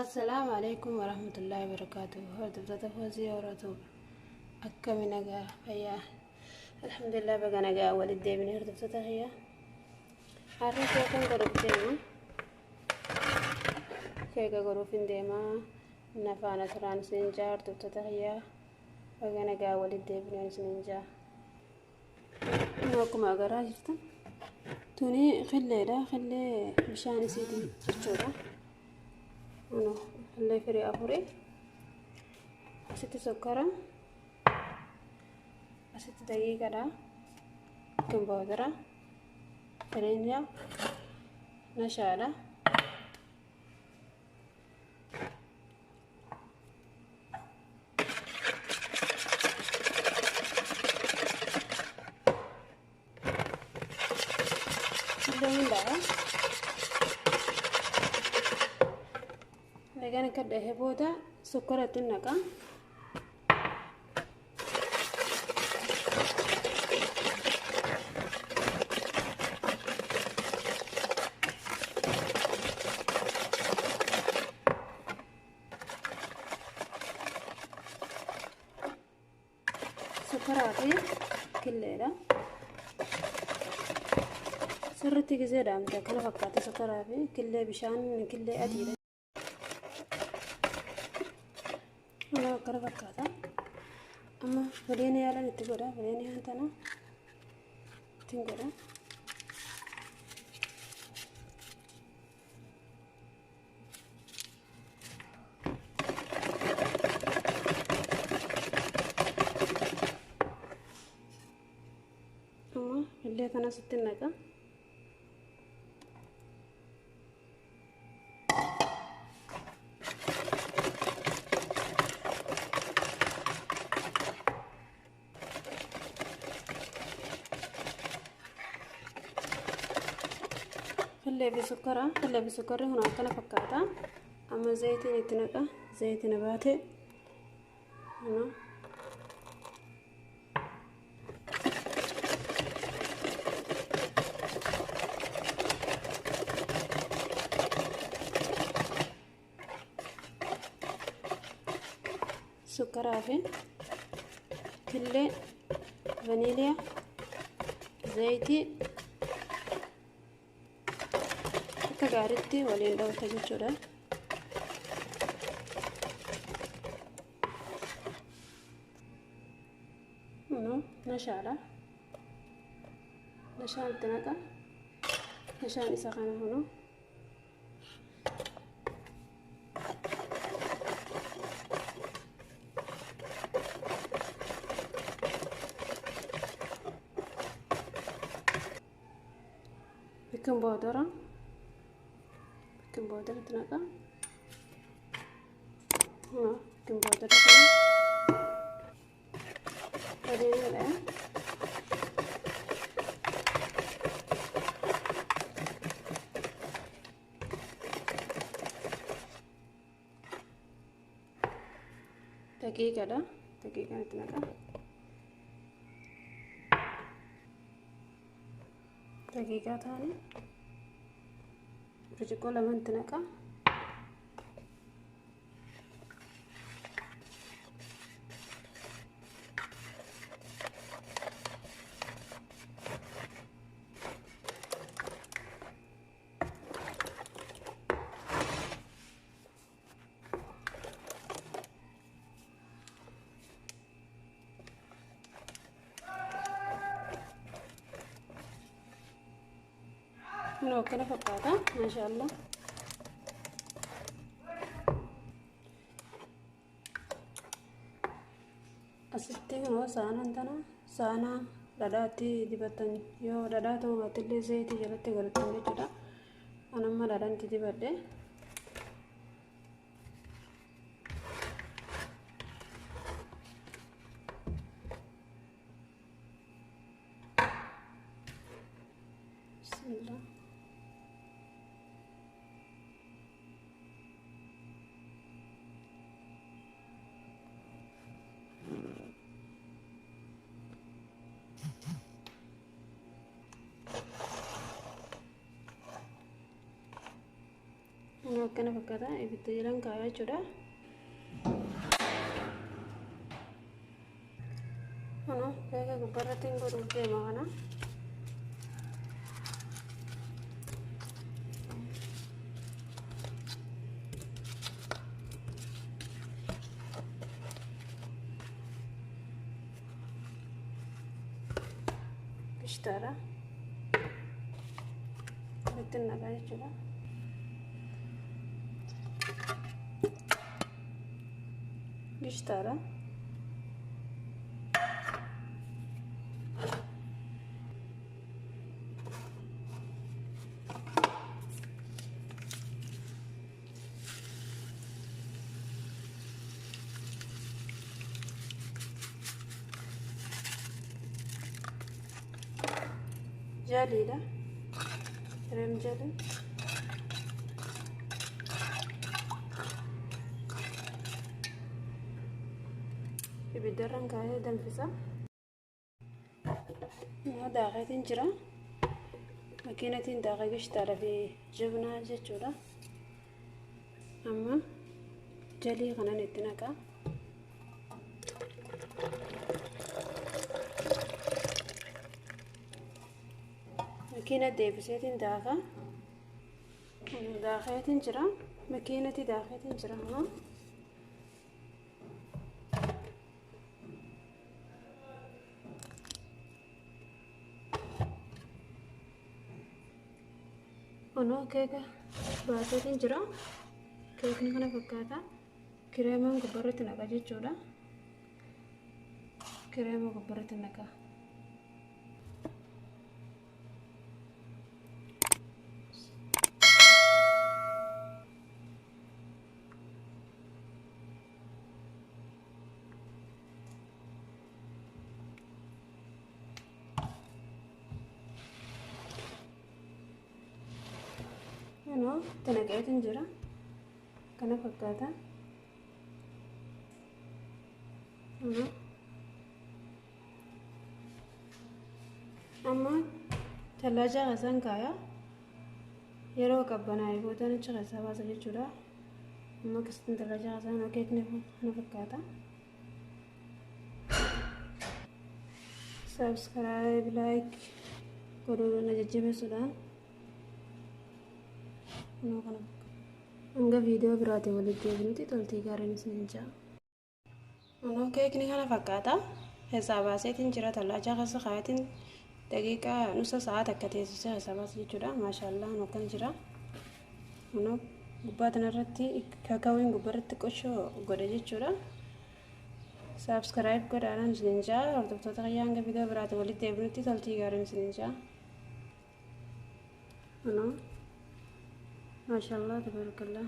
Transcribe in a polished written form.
السلام عليكم ورحمة الله وبركاته. هرد بتتفوزي ورطوب أكا من أجا فيا الحمد لله بقى نجا والدي من هرد بتتهيا عارف يكون قرب ديما كيكا قروفين ديما نفانا تران سنجا هرد بتتهيا بقى نجا والدي من سنجا نوكم أقرا جرتا توني خلي بشان سيدي تشورا أنا خلي فري أفوري ست سكرة ست دقيقة دا كم بودرة فرينيا نشالة دين دا لكن كده هبودا سكرة النكا سكراتي كلها سرتي جزء دامته كنا فكرت سكراتي كله بشان كله أديله أنا كنا فكرت أما بديني على نتقولها بديني هنتنا تنقولها أما اللي كنا ستناك خلي بسكر هنا كنا فكرتا أما زيت نتنقى زيت نباتي هنا سكر عافي كله فانيليا زيتي كغارتي ولين دو تجودا نشالة نشال تنكا نشال إسقانا هنا بيكنج باودر تنكا هنا بيكنج باودر بعدين الآن دقيقة نتنكا دقيقة ثانية رجعوا لمن تنكا لو كده فقاطة ما شاء الله أستي هو سانا عندنا سانا داداتي دبتن يو داداتو ما تلي زيتي جلتي غلطان دي جدا أنا ما دادانتي دبتة بسم الله akkana fakkaata ibidda jiran kaayaa jechuudha. Kunoo keeka gubbaarratti hin godhuuf deema kana. Gishtaadha. Itti naqaa jechuudha. Gishtaadha. Jaliidha. Rem jali. Ibiddarran kaayee danfisa. Daaqeetiin jira. Makiinatiin daaqee gishtaadhaa fi jabnaa jechuudha. Amma jalii kanan itti naqaa. Makiina deebiseetiin daaqaa. Daaqeetiin jira. Makiinati daaqeetiin jira. Kunoo keeka baaseetiin jira. Keekni kana fakkaata. Kireemaan gubbaarratti naqa jechuudha. Kireema gubbaarratti naqa. Tinaqeetiin jira. Kana fakkaata. Amma tallaaja qasaan kaaya. Yeroo qabbanaa'e booda achi keessaa baasa jechuudha. Amma akkasitti tallaaja qasaan keekni kana fakkaata. Subscribe, like godhuun jajjabeessuudhaan. Hanga viidiyoo biraatiin walitti deebinutti toltii gaariin isiniin ja'a. Keekni kana fakkaata. Keessaa baaseetiin jira. Tallaaja keessa kaayatiin daqiiqaa nusa sa'aat akka teessisee keessaa baasa jechuudha. Maashaallah akkan jira. Gubbaa kanarratti kakaawwiin gubbaarratti qoshoo godha jechuudha. Subscribe godhaadhaan isiniin ja'a. Hordoftoota kiyyaa hanga viidiyoo biraatiin walitti deebinutti toltii gaariin isiniin ja'a. ما شاء الله تبارك الله.